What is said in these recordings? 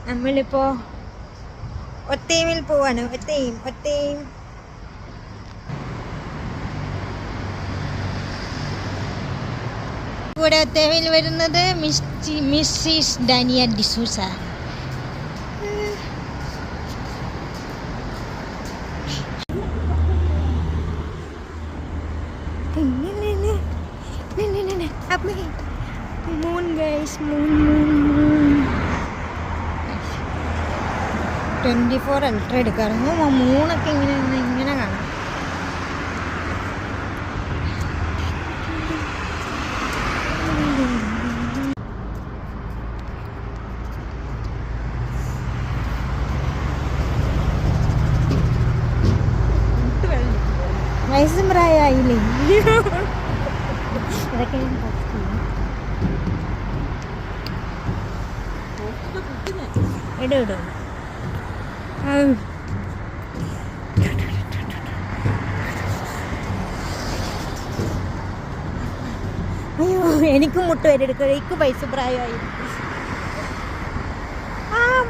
നമ്മളിപ്പോ ഒത്തേമിൽ പോവാണ്. ഒത്തേം ഇവിടെ ഒത്തേമിൽ വരുന്നത് Mrs Dania D'Souza. Moon guys, moon 24 ultra എടുക്കാറുണ്ട്. മൂണൊക്കെ ഇങ്ങനെ കാണാം. വയസ്സും പ്രായമായില്ലേ? അതൊക്കെ ഇടും. അയ്യോ, എനിക്കും മുട്ടുവേരെടുക്കുക. എനിക്ക് പൈസ പ്രായമായി.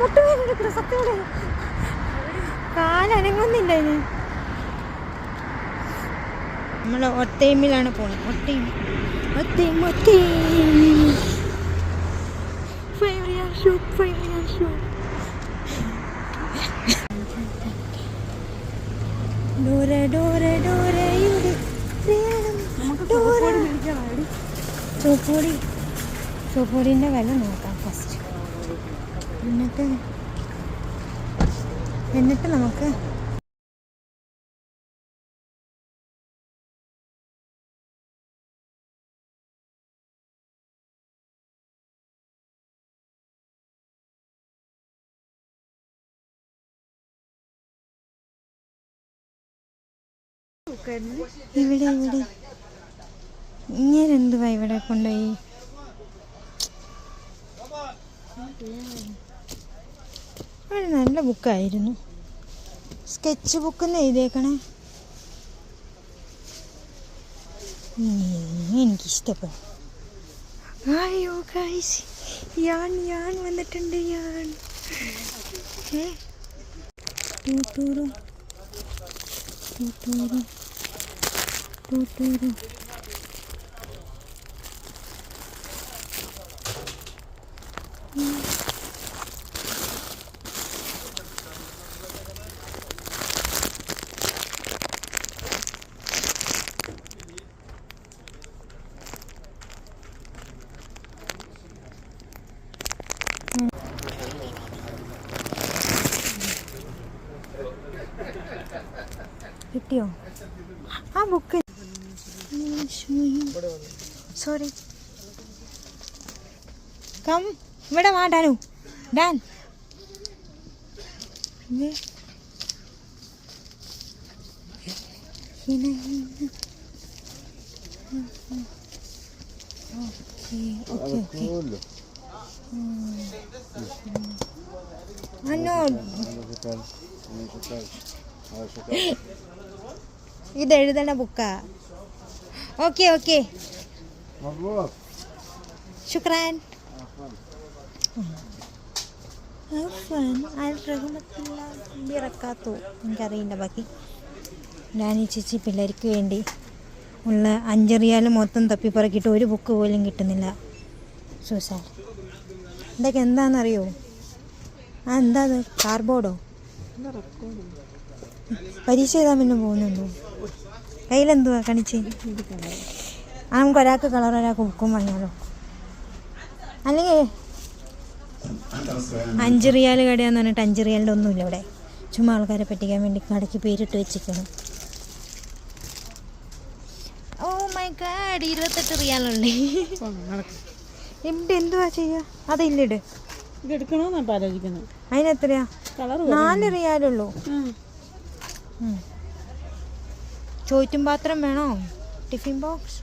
മുട്ടുവേരെടുക്കുക. സത്യം കാലനങ്ങുന്നില്ല. ഇനി നമ്മൾ ഒത്തേമിലാണ് പോണത്. ഒത്തേം ചോപ്പോടിൻ്റെ വില നോക്കാം ഫസ്റ്റ്. എന്നിട്ട് നമുക്ക് ഇവിടെ ഇങ്ങനെന്തുവാ ഇവിടെ കൊണ്ടുപോയി. ഒരു നല്ല ബുക്കായിരുന്നു. സ്കെച്ച് ബുക്കെന്ന് എഴുതിയേക്കണേ. എനിക്കിഷ്ടപ്പെടും. അയ്യോ ഗൈസ്, ഞാൻ വന്നിട്ടുണ്ട്. ടൂട്ടൂറും കിട്ടിയോ ആ ബുക്ക്? സോറി, കം ഇവിടെ വാ ഡാനു. ഡാൻ ഇത് എഴുതണ ബുക്കാ. ഓക്കെ ശുക്രാൻ. എനിക്കറിയില്ല ബാക്കി. ഡാനി ചേച്ചി പിള്ളേർക്ക് വേണ്ടി ഉള്ള 5 റിയാൽ മൊത്തം തപ്പിപ്പറക്കിയിട്ട് ഒരു ബുക്ക് പോലും കിട്ടുന്നില്ല. സൂസാർ ഇതൊക്കെ എന്താണെന്നറിയോ? എന്താ അത്? കാർഡ്ബോർഡോ? പരീക്ഷ എഴുതാൻ പിന്നെ പോകുന്നുണ്ടോ? കയ്യിലെന്തുവാ കാണിച്ച്? നമുക്ക് ഒരാൾക്ക് കളർ, ഒരാൾക്ക് ബുക്കും വാങ്ങിയാലോ? അല്ലെങ്കിൽ 5 റിയാൽ കടയാന്ന് പറഞ്ഞിട്ട് 5 റിയാലിൻ്റെ ഒന്നുമില്ല ഇവിടെ. ചുമ്മാ ആൾക്കാരെ പറ്റിക്കാൻ വേണ്ടി കടയ്ക്ക് പേരിട്ട് വെച്ചിരിക്കണം. ഓ മൈ ഗാഡ്, 28 റിയാലുള്ളേ. എന്തുവാ ചെയ്യുക? അതില്ലിട്. അതിനെത്രയാ? 4 റിയാലുള്ളൂ. ചോറ്റും പാത്രം വേണോ? ടിഫിൻ ബോക്സ്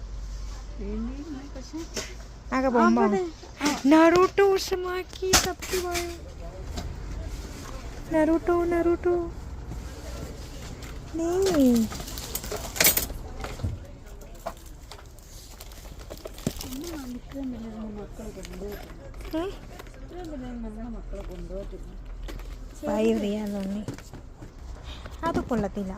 ആകെ പോകുമ്പോ നറൂട്ടോ ഉഷമാക്കി തപ്പിവായോ. നറൂട്ടോ നീ 5 റിയാൽ only. അത് കൊള്ളത്തില്ല.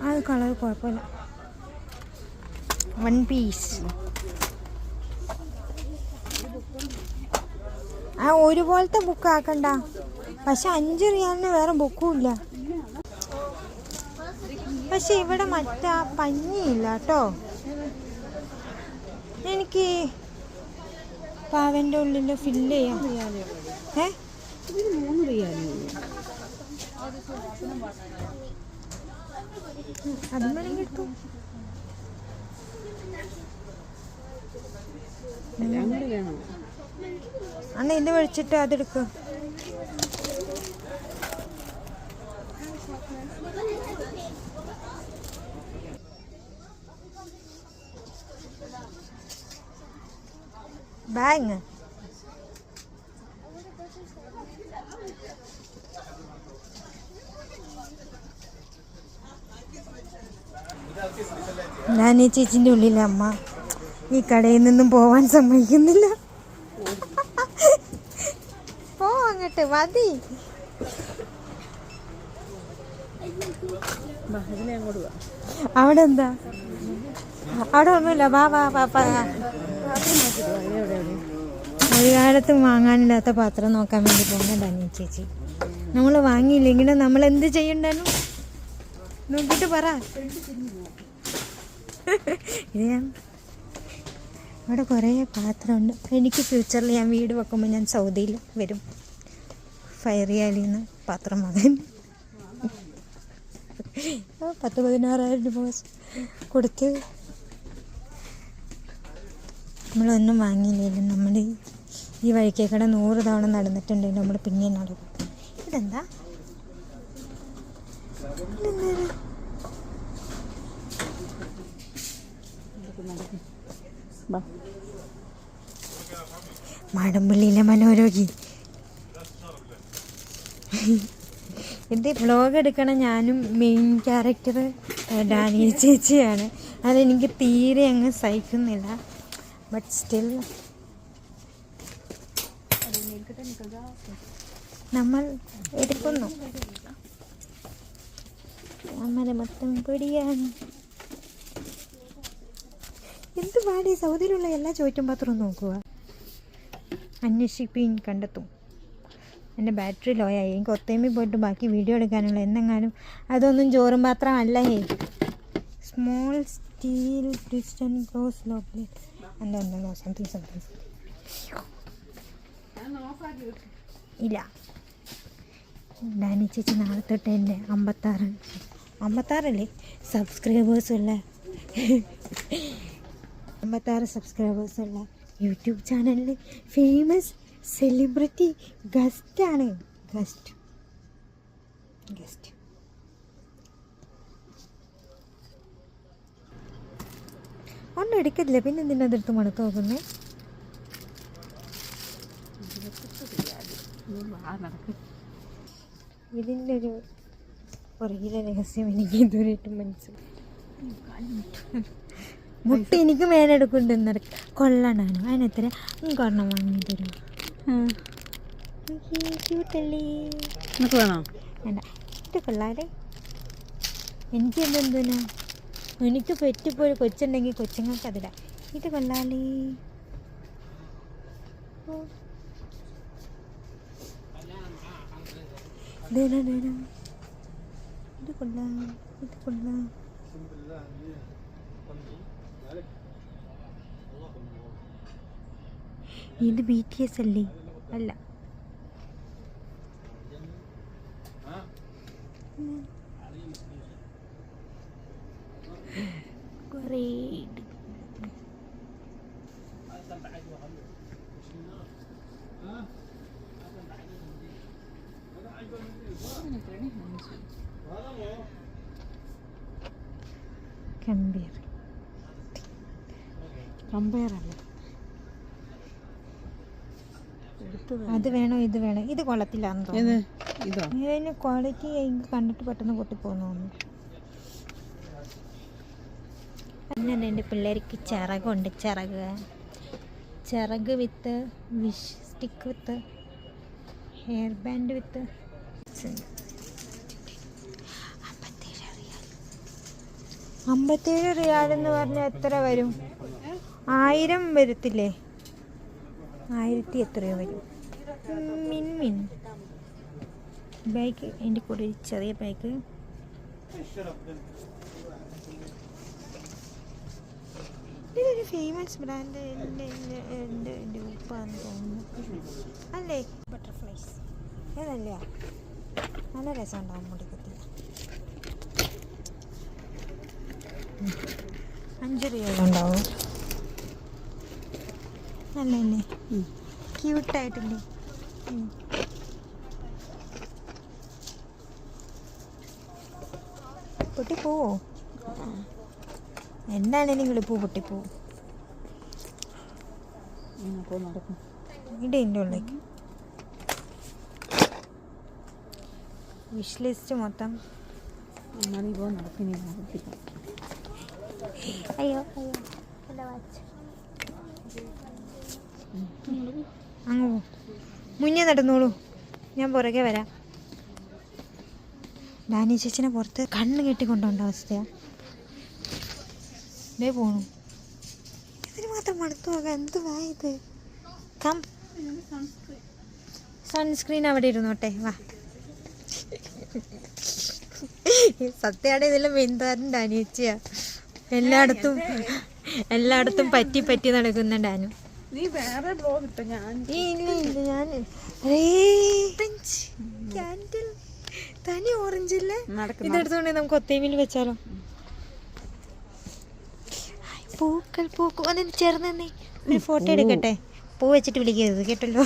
അത് കളർ കുഴപ്പമില്ല. 1 പീസ്. ആ ഒരുപോലത്തെ ബുക്ക് ആക്കണ്ട. പക്ഷെ 5 റിയാലിന് വേറെ ബുക്കും ഇല്ല. പക്ഷെ ഇവിടെ മറ്റേ പഞ്ഞിയില്ല കേട്ടോ. എനിക്ക് പാവൻ്റെ ഉള്ളിൽ ഫില്ല് ചെയ്യാം. അതും വേണമെങ്കിൽ കിട്ടും. അന്ന് ഇത് വിളിച്ചിട്ട് അതെടുക്കും. ബാങ് ഞാൻ ഈ ചേച്ചിൻ്റെ ഉള്ളിലെ അമ്മ ഈ കടയിൽ നിന്നും പോവാൻ സമ്മതിക്കുന്നില്ല. പോ അങ്ങോട്ട് മതി. അവിടെ എന്താ? അവിടെ ഒന്നുമില്ല. വാ വാ പാപ്പ. ഒരു കാലത്തും വാങ്ങാനില്ലാത്ത പാത്രം നോക്കാൻ വേണ്ടി പോകുന്നുണ്ടായിരുന്നു ചേച്ചി. നമ്മൾ വാങ്ങിയില്ലെങ്കിലും നമ്മൾ എന്ത് ചെയ്യണ്ടായിരുന്നു നോക്കിയിട്ട് പറ. ഇത് ഞാൻ ഇവിടെ കുറേ പാത്രമുണ്ട്. എനിക്ക് ഫ്യൂച്ചറിൽ ഞാൻ വീട് വെക്കുമ്പോൾ ഞാൻ സൗദിയിൽ വരും. 5 റിയാലിൽ നിന്ന് പാത്രം വാങ്ങാൻ. 10,000-16,000 രൂപ കൊടുത്ത് നമ്മളൊന്നും വാങ്ങിയില്ലെങ്കിലും നമ്മൾ ഈ വഴിക്കേക്കടെ 100 തവണ നടന്നിട്ടുണ്ടെങ്കിൽ നമ്മൾ പിന്നെയും നടക്കും. ഇതെന്താ? മാടമ്പള്ളിയിലെ മനോരോഗി. എൻ്റെ വ്ളോഗ് എടുക്കണം. ഞാനും മെയിൻ ക്യാരക്ടർ ഡാനിയ ചേച്ചിയാണ്. അതെനിക്ക് തീരെ അങ്ങ് സഹിക്കുന്നില്ല. ബട്ട് സ്റ്റിൽ നമ്മൾ എടുക്കുന്നു. നമ്മളെ മൊത്തം പൊടിയാണ്. എന്ത് പാടി സൗദിയിലുള്ള എല്ലാ ചോറ്റും പാത്രവും നോക്കുക. അന്വേഷിപ്പിൻ കണ്ടെത്തും. എൻ്റെ ബാറ്ററി ലോ ആയി. എനിക്ക് ഒത്തേമി പോയിട്ട് ബാക്കി വീഡിയോ എടുക്കാനുള്ള എന്തെങ്കിലും. അതൊന്നും ചോറും പാത്രമല്ല. സ്മോൾ സ്റ്റീൽ ക്രിസ്റ്റൻ ക്ലോസ് ലോ പ്ലേറ്റ് എന്തോ സംതിങ് ഇല്ല. ഡാനി ചേച്ചി നാളെ തൊട്ട് എൻ്റെ 56 സബ്സ്ക്രൈബേഴ്സുള്ള 56 സബ്സ്ക്രൈബേഴ്സുള്ള യൂട്യൂബ് ചാനലിൽ ഫേമസ് സെലിബ്രിറ്റി ഗസ്റ്റാണ്. ഗസ്റ്റ് ഒന്നും എടുക്കത്തില്ല. പിന്നെ എന്തിനാ അതെടുത്ത് മണത്ത് നോക്കുന്നേ? ഇതിൻ്റെ ഒരു പുറകിലെ രഹസ്യം എനിക്ക് ഇതുവരെയായിട്ടും മനസ്സിലായി. മുട്ട എനിക്ക് മേലെടുക്കുന്നുണ്ടെന്ന് കൊള്ളണാണ്. അതിനെത്ര കൊറണം വാങ്ങി തരും. വേണോ? വേണ്ട. ഇത് കൊള്ളാതെ. എനിക്ക് എന്തെന്തിനാ? എനിക്ക് പെറ്റിപ്പോയി കൊച്ചുണ്ടെങ്കിൽ കൊച്ചുങ്ങൾക്ക് അതിടാം. ഇത് കൊള്ളാലേ. ഇത് കൊള്ളാം. ഇത് BTS അല്ലേ? അല്ല. കുറേ കമ്പയർ അല്ല. അത് വേണോ ഇത് വേണോ? ഇത് കൊള്ളത്തില്ലാന്ന് തോന്നുന്നു. ഇതിന് ക്വാളിറ്റി കണ്ടിട്ട് പെട്ടെന്ന് പൊട്ടിപ്പോന്നു. അങ്ങനെ എൻ്റെ പിള്ളേർക്ക് ചിറകുണ്ട്. ചിറക് with wish stick with hair band with 57 റിയാൽ എന്ന് പറഞ്ഞാൽ എത്ര വരും? 1000 വരത്തില്ലേ? 1000 എത്രയോ വരും. മിൻ ബാഗ്, എൻ്റെ കൂടെ ഒരു ചെറിയ ബാഗ്. ഇതൊരു ഫേമസ് ബ്രാൻഡ് എൻ്റെ ഉപ്പാന്ന് തോന്നുന്നു അല്ലേ? ബട്ടർഫ്ലൈസ് ഏതല്ല? നല്ല രസമുണ്ടാവും മുടിക്കത്തി. 5 റിയാൽ ഉണ്ടാവും. നല്ലല്ലേ? ക്യൂട്ടായിട്ടില്ലേ? പൊട്ടിപ്പോവോ? എന്താണേലും കിളിപ്പൂ പൊട്ടിപ്പോവും. ഇതിൻ്റെ ഉള്ളിലേക്ക് വിഷ് ലിസ്റ്റ് മൊത്തം. അയ്യോ അങ്ങ് പോ, മുന്നേ നടന്നോളൂ, ഞാൻ പുറകെ വരാം. ഡാനി ചേച്ചിനെ പുറത്ത് കണ്ണ് കെട്ടിക്കൊണ്ടോണ്ട അവസ്ഥയാണ്. ഇതേ പോണു. ഇതിന് മാത്രം മടുത്തു പോകാം. എന്തുവാ ഇത്? കം, സൺസ്ക്രീൻ അവിടെ ഇരുന്നോട്ടെ. വാ. സത്യമാണ് ഇതിൽ മെയിൻതാരൻ ഡാനി ചേച്ചിയാ. എല്ലായിടത്തും പറ്റി നടക്കുന്ന ഡാനു. തനി ഓറഞ്ച് ഇല്ലേ? ഇതെടുത്തോണ്ടേ നമുക്ക് ഒത്തേമിൽ വെച്ചാലോ? പൂക്കൾ അതിന് ചേർന്ന് ഒരു ഫോട്ടോ എടുക്കട്ടെ. പൂ വെച്ചിട്ട് വിളിക്കരുത് കേട്ടല്ലോ.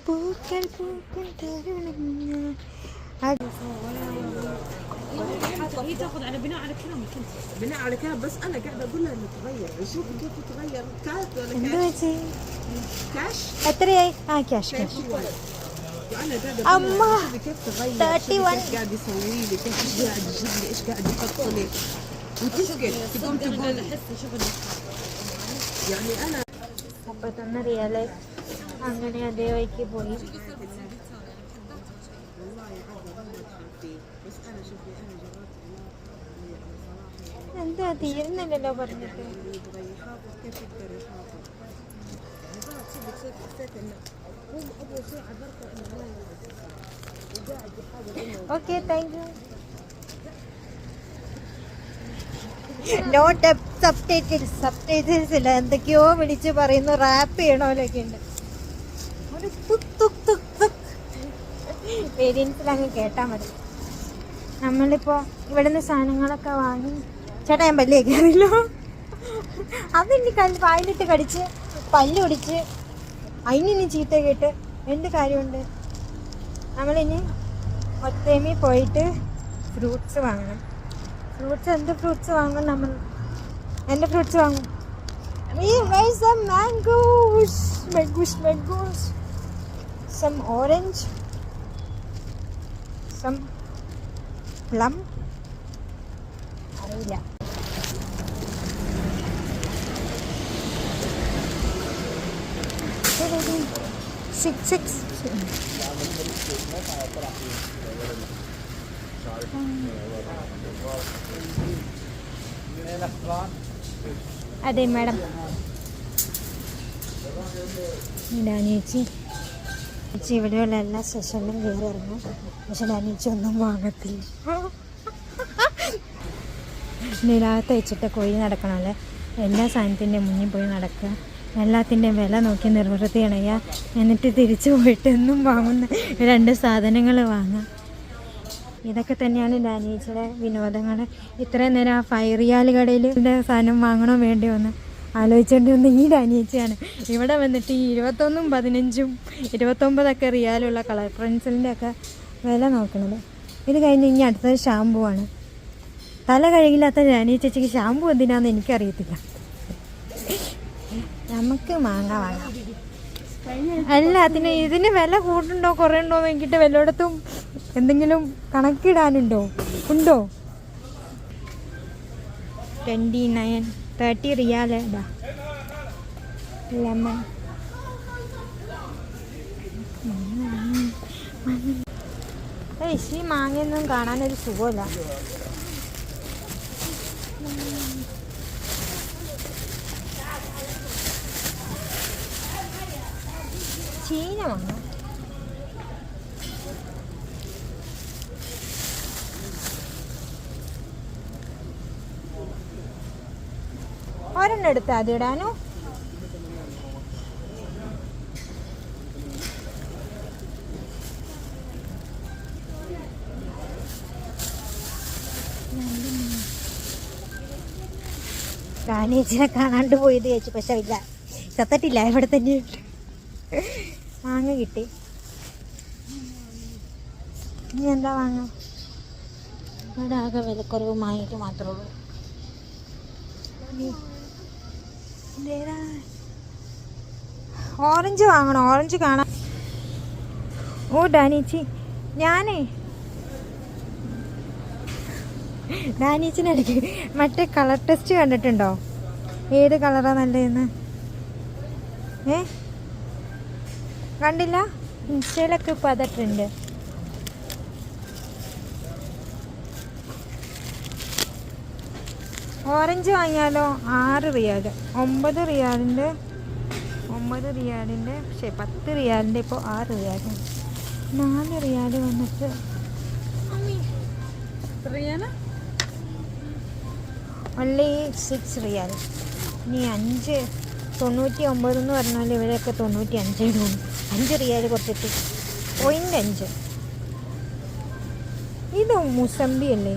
പൂക്കൾ تاخذ على بناء على كلامك انت بناء على كلام بس انا قاعده اقول لها انه تغير شوف كيف تغير كاش ولا كاش എത്രയായി? ക്യാഷ് انا قاعده اما كيف تغير 31 كيف قاعد يسوي لي كيف قاعد يجيب لي ايش قاعد يحط لي وتسكت تقوم تقول يعني انا 51 റിയാല്. അങ്ങനെ അതേ വഴിക്ക് പോയി. എന്താ തീരുന്നില്ലല്ലോ പറഞ്ഞിട്ട്. Okay, thank you. Note subtitles ഇല്ല, എന്തൊക്കെയോ വിളിച്ച് പറയുന്നു. റാപ്പ് ചെയ്യണോലൊക്കെ ഉണ്ട്. ഒരു വേരിയൻസിൽ അങ്ങ് കേട്ടാൽ മതി. നമ്മളിപ്പോൾ ഇവിടുന്ന് സാധനങ്ങളൊക്കെ വാങ്ങി. ചേട്ടാ, ഞാൻ പല്ല് കേൾക്കാറില്ലോ. അതിനി വായിലിട്ട് കടിച്ച് പല്ല് ഒടിച്ച് അതിനി ചീത്ത കേട്ട് എന്ത് കാര്യമുണ്ട്? നമ്മളിനി ഒത്തേമി പോയിട്ട് ഫ്രൂട്ട്സ് വാങ്ങണം. എന്ത് ഫ്രൂട്ട്സ് വാങ്ങും നമ്മൾ? എൻ്റെ ഫ്രൂട്ട്സ് വാങ്ങും. mangoes, some orange, some plum. അറിയില്ല. six. അതെ മാഡം. ഡാനിയേച്ചി ഇവിടെയുള്ള എല്ലാ സ്റ്റേഷനിലും കയറി ഇറങ്ങും. പക്ഷെ ഡാനിയേച്ചി ഒന്നും വാങ്ങത്തില്ല. നിലാവത്ത് വെച്ചിട്ട് കോഴി നടക്കണമല്ലേ? എല്ലാ സാധനത്തിൻ്റെ മുന്നിൽ പോയി നടക്കുക, എല്ലാത്തിൻ്റെയും വില നോക്കി നിർവൃത്തി അണയുക, എന്നിട്ട് തിരിച്ചു പോയിട്ട് എന്നും വാങ്ങുന്ന 2 സാധനങ്ങൾ വാങ്ങാം. ഇതൊക്കെ തന്നെയാണ് ഡാനിയേച്ചിയുടെ വിനോദങ്ങൾ. ഇത്രയും നേരം ആ 5 റിയാൽ കടയിൽ സാധനം വാങ്ങണോ വേണ്ടിയോ എന്ന് ആലോചിച്ചുകൊണ്ട് വന്ന ഈ ഡാനിയേച്ചിയാണ് ഇവിടെ വന്നിട്ട് ഈ 21, 15, 29 റിയാലുള്ള കളർ പെൻസിലിൻ്റെ ഒക്കെ വില നോക്കണത്. ഇത് കഴിഞ്ഞ് ഇനി അടുത്തത് ഷാമ്പൂ ആണ്. തല കഴുകില്ലാത്ത ഡാനിയേച്ചിക്ക് ഷാമ്പൂ എന്തിനാന്ന് എനിക്കറിയത്തില്ല. നമുക്ക് മാങ്ങ വാങ്ങാം. അല്ല ഇതിന് വില കൂടുണ്ടോ കുറയുണ്ടോ നോക്കിയിട്ട് വല്ലയിടത്തും എന്തെങ്കിലും കണക്കിടാനുണ്ടോ ഉണ്ടോ? 29 30 റിയാൽ ലെമൺ. ഈ മാങ്ങയൊന്നും കാണാനൊരു സുഖമില്ല. ചീന മാങ്ങ. ഒരെണ്ണം എടുത്താൽ അത് ഇടാനോ? റാണിയച്ചിനെ കാണാണ്ട് പോയത് ചേച്ചി, പക്ഷെ ഇല്ല, ചത്തട്ടില്ല, ഇവിടെ തന്നെ മാങ്ങ കിട്ടി. ഇനി എന്താ വാങ്ങാം? ഇവിടെ ആകെ വിലക്കുറവ് മാങ്ങയ്ക്ക് മാത്രമേ ഉള്ളൂ. ഓറഞ്ച് വാങ്ങണം, ഓറഞ്ച് കാണാം. ഓ ഡാനീച്ചി, ഡാനീച്ചിനിടയ്ക്ക് മറ്റേ കളർ ടെസ്റ്റ് കണ്ടിട്ടുണ്ടോ? ഏത് കളറാ നല്ലതെന്ന്? കണ്ടില്ല? ഇൻസ്റ്റയിലൊക്കെ ഇപ്പം അതാ ട്രെൻഡ്. ഓറഞ്ച് വാങ്ങിയാലോ? 6 റിയാൽ. 9 റിയാലിൻ്റെ പക്ഷേ 10 റിയാലിൻ്റെ ഇപ്പോൾ 6 റിയാൽ. 4 റിയാൽ വന്നിട്ട് ഓൺലി 6 റിയാൽ. ഇനി 5.99 എന്ന് പറഞ്ഞാൽ ഇവരെയൊക്കെ 95 തോന്നും. 5 റിയാൽ കൊടുത്തിട്ട് 0.5. ഇത് മുസമ്പി അല്ലേ?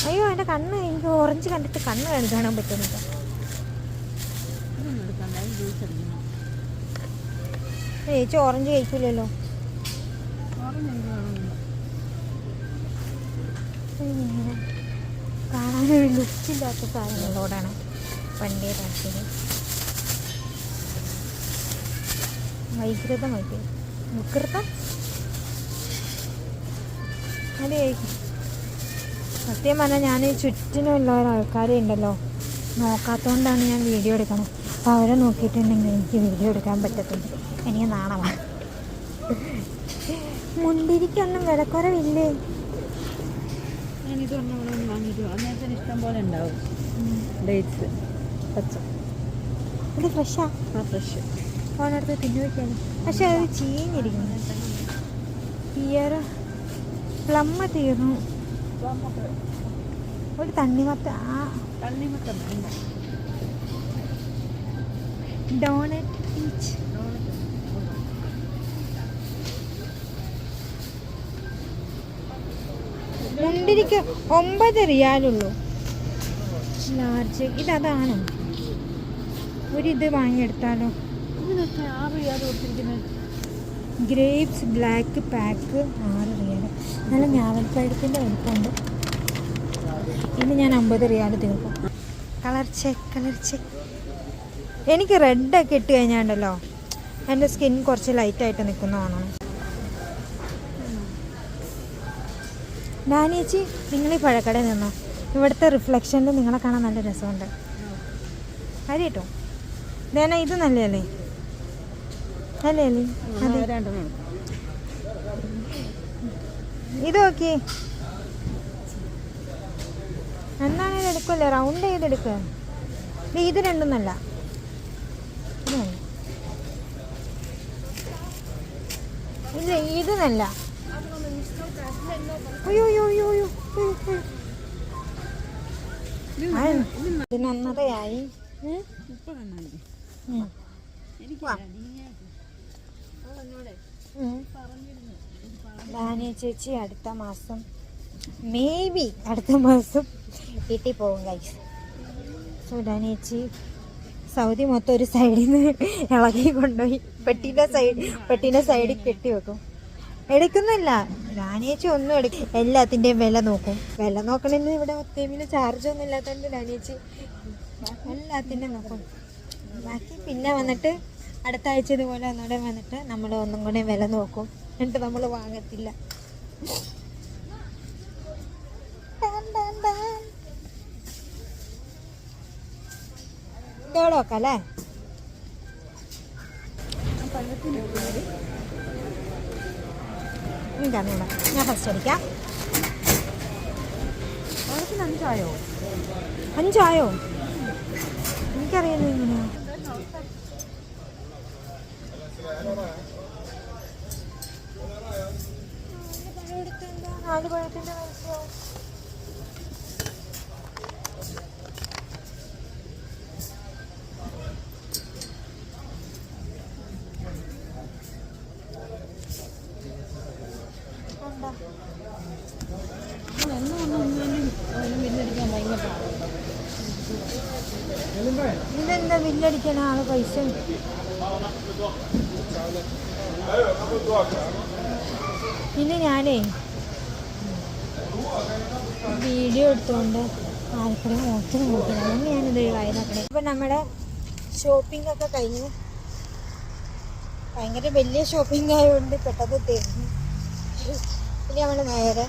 അയ്യോ എൻ്റെ കണ്ണ്, എനിക്ക് ഓറഞ്ച് കണ്ടിട്ട് കണ്ണ് കാണാൻ പറ്റുന്നില്ല. ചേച്ചി ഓറഞ്ച് കഴിക്കില്ലല്ലോ. കാണാനൊരു ലുക്കില്ലാത്ത സാധനങ്ങളോടാണ് പണ്ടേ താല്പര്യം. വൈകൃതമായിട്ട് വികൃതം അത് കഴിക്കും. സത്യം പറഞ്ഞാൽ ഞാൻ ചുറ്റിനുള്ള ആൾക്കാരെ ഉണ്ടല്ലോ നോക്കാത്തതുകൊണ്ടാണ് ഞാൻ വീഡിയോ എടുക്കണം. അപ്പോൾ അവരെ നോക്കിയിട്ടുണ്ടെങ്കിൽ എനിക്ക് വീഡിയോ എടുക്കാൻ പറ്റത്തില്ല. എനിക്ക് നാണമാണ്. മുന്തിരിക്കൊന്നും വിലക്കുറവില്ലേ? ഞാനിത് ഒന്നും വാങ്ങിയിട്ട് അന്നേരത്തിന് ഇഷ്ടം പോലെ ഉണ്ടാവും. ഡേറ്റ്സ് പച്ച, ഇത് ഫ്രഷാ? ഫ്രഷ്. ഓരോടത്ത് തിന്നു വയ്ക്കാണ്, പക്ഷെ അത് ചീഞ്ഞിരിക്കുന്നു. പിയർ പ്ലം തീർന്നു. ഒരു തണ്ണിമത്ത, ഡോണറ്റ് പീച്ച്. മുന്തിരിക്ക് 9 റിയാലുള്ളൂ ലാർജ്. ഇതാണ്. ഒരിത് വാങ്ങിയെടുത്താലോ? ഗ്രേപ്സ് ബ്ലാക്ക് പാക്ക് 6 റിയാൽ. നല്ല ഞാവൽപ്പഴത്തിൻ്റെ വലിപ്പമുണ്ട്. ഇനി ഞാൻ 50 റിയാൽ തീർക്കും. Colour check. എനിക്ക് റെഡൊക്കെ ഇട്ട് കഴിഞ്ഞാണ്ടല്ലോ എൻ്റെ സ്കിൻ കുറച്ച് ലൈറ്റായിട്ട് നിൽക്കുന്നതാണ്. ഡാനിയേച്ചി, നിങ്ങൾ ഈ പഴക്കടയിൽ നിന്നോ? ഇവിടുത്തെ റിഫ്ലക്ഷനിൽ നിങ്ങളെ കാണാൻ നല്ല രസമുണ്ട്. കാര്യം കേട്ടോ. ദേന ഇത് നല്ലതല്ലേ? അല്ലേ? ഇത് നോക്കി, എന്താണേലും എടുക്കുമല്ലേ? റൗണ്ട് ചെയ്തെടുക്കുക. ഇത് രണ്ടും നല്ല. ഇല്ല, ഇത് നല്ല. ഇതിനൊന്നരയായി. ഡാനിയ ചേച്ചി അടുത്ത മാസം വീട്ടിൽ പോകും ഗൈസ്. സോ ഡാനിയേച്ചി സൗദി മൊത്തം ഒരു സൈഡിൽ നിന്ന് ഇളകി കൊണ്ടുപോയി പെട്ടീൻ്റെ സൈഡിൽ കെട്ടി വെക്കും. എടുക്കുന്നില്ല ഡാനിയേച്ചി, ഒന്നും എല്ലാത്തിൻ്റെയും വില നോക്കും. വില നോക്കണമെന്ന് ഇവിടെ ഒത്തേമിൽ ചാർജൊന്നും ഇല്ലാത്തതുകൊണ്ട് ഡാനിയേച്ചി എല്ലാത്തിൻ്റെയും നോക്കും. ബാക്കി പിന്നെ വന്നിട്ട് അടുത്ത ആഴ്ച ഇതുപോലെ ഒന്നുകൂടെ വന്നിട്ട് നമ്മൾ ഒന്നും കൂടെ വില നോക്കും, എന്നിട്ട് നമ്മൾ വാങ്ങത്തില്ല. ഇതോടെ വെക്കാം അല്ലേ? എനിക്കറിഞ്ഞൂടാ, ഞാൻ ഫസ്റ്റ് അടിക്കാം. 5ആയോ? 5 എനിക്കറിയുന്നത് എങ്ങനെയാ? നാല് പഴത്തിന്റെ പൈസയോ? ഇതെന്താ ബില്ലടിക്കാൻ ആള് പൈസ? പിന്നെ ഞാനേ വീഡിയോ എടുത്തുകൊണ്ട് ആൾക്കാരെ മോശം നോക്കില്ല, അതുകൊണ്ട് ഞാനിത് വായനാക്കണേ. ഇപ്പം നമ്മുടെ ഷോപ്പിംഗ് ഒക്കെ കഴിഞ്ഞ് ഭയങ്കര വലിയ ഷോപ്പിംഗ് ആയതുകൊണ്ട് പെട്ടെന്ന് തീർന്നു. ഇനി നമ്മൾ നേരെ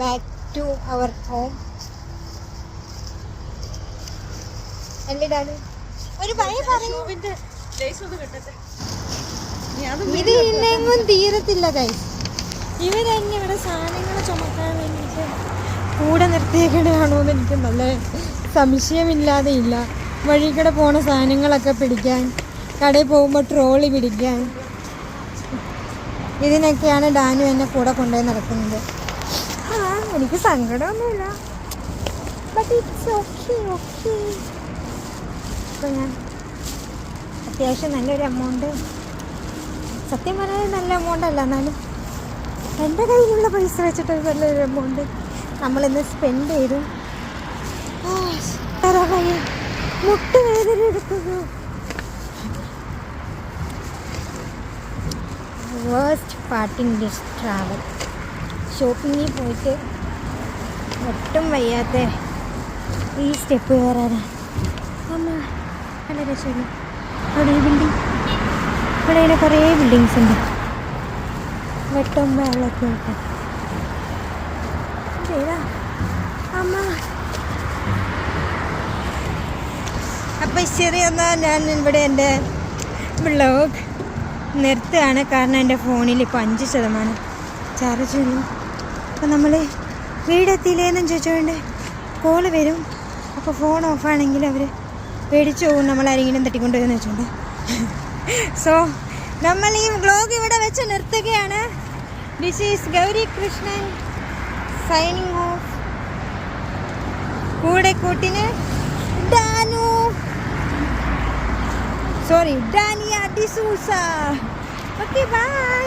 ബാക്ക് ടു അവർ ഹോം. അല്ലിടാണ് ഒരു ഭയ പറയൂ. ഇത് ഇന്നെങ്ങും തീരത്തില്ല ഗൈസ്. ഇവരെന്നെ ഇവിടെ സാധനങ്ങൾ ചുമക്കാൻ വേണ്ടിയിട്ട് കൂടെ നിർത്തിയേക്കണയാണോ എന്ന് എനിക്ക് നല്ല സംശയമില്ലാതെ ഇല്ല. വഴിക്കടെ പോണ സാധനങ്ങളൊക്കെ പിടിക്കാൻ, കടയിൽ പോകുമ്പോൾ ട്രോളി പിടിക്കാൻ, ഇതിനൊക്കെയാണ് ഡാനു എന്നെ കൂടെ കൊണ്ടുപോയി നടക്കുന്നത്. എനിക്ക് സങ്കടമൊന്നുമില്ല, ബട്ട് ഇറ്റ്സ് ഓക്കെ ഓക്കെ. അപ്പോൾ ഞാൻ അത്യാവശ്യം നല്ലൊരു എമൗണ്ട്, സത്യം പറഞ്ഞാൽ നല്ല എമൗണ്ട് അല്ല, എന്നാലും എൻ്റെ കയ്യിലുള്ള പൈസ വെച്ചിട്ട് നല്ലൊരു എമൗണ്ട് നമ്മളിന്ന് സ്പെൻഡ് ചെയ്തു. മുട്ട് വേദന എടുക്കുന്നു. Waste part in this travel. ഷോപ്പിങ്ങിൽ പോയിട്ട് ഒട്ടും വയ്യാത്ത ഈ സ്റ്റെപ്പ് കയറാനാണ്. അമ്മ നല്ല രസമില്ല. അവിടെ ഈ ബിൽഡിങ്, ഇവിടെ ഇങ്ങനെ കുറേ ബിൽഡിങ്സ് ഉണ്ട്. വെട്ടം വെള്ളമൊക്കെ വെട്ടം ചെയ്താ അമ്മ. അപ്പം ശരി, എന്നാൽ ഞാൻ ഇവിടെ എൻ്റെ വ്ളോഗ് നിർത്തുകയാണ്. കാരണം എൻ്റെ ഫോണിൽ ഇപ്പോൾ 5% ചാർജ് ഉള്ളു. അപ്പം നമ്മൾ വീടെത്തിയില്ലേന്നും ചോദിച്ചുകൊണ്ട് കോള് വരും. അപ്പോൾ ഫോൺ ഓഫാണെങ്കിൽ അവർ പേടിച്ചു പോകും, നമ്മളാരെങ്കിലും തട്ടിക്കൊണ്ടുവരുമെന്ന് വെച്ചുകൊണ്ട്. സോ നമ്മൾ ഈ വ്ളോഗ് ഇവിടെ വെച്ച് നിർത്തുകയാണ്. This is Gauri Krishnan signing off. കൂടെ കൂട്ടിന് Danu, sorry Dania D'Souza. Okay by.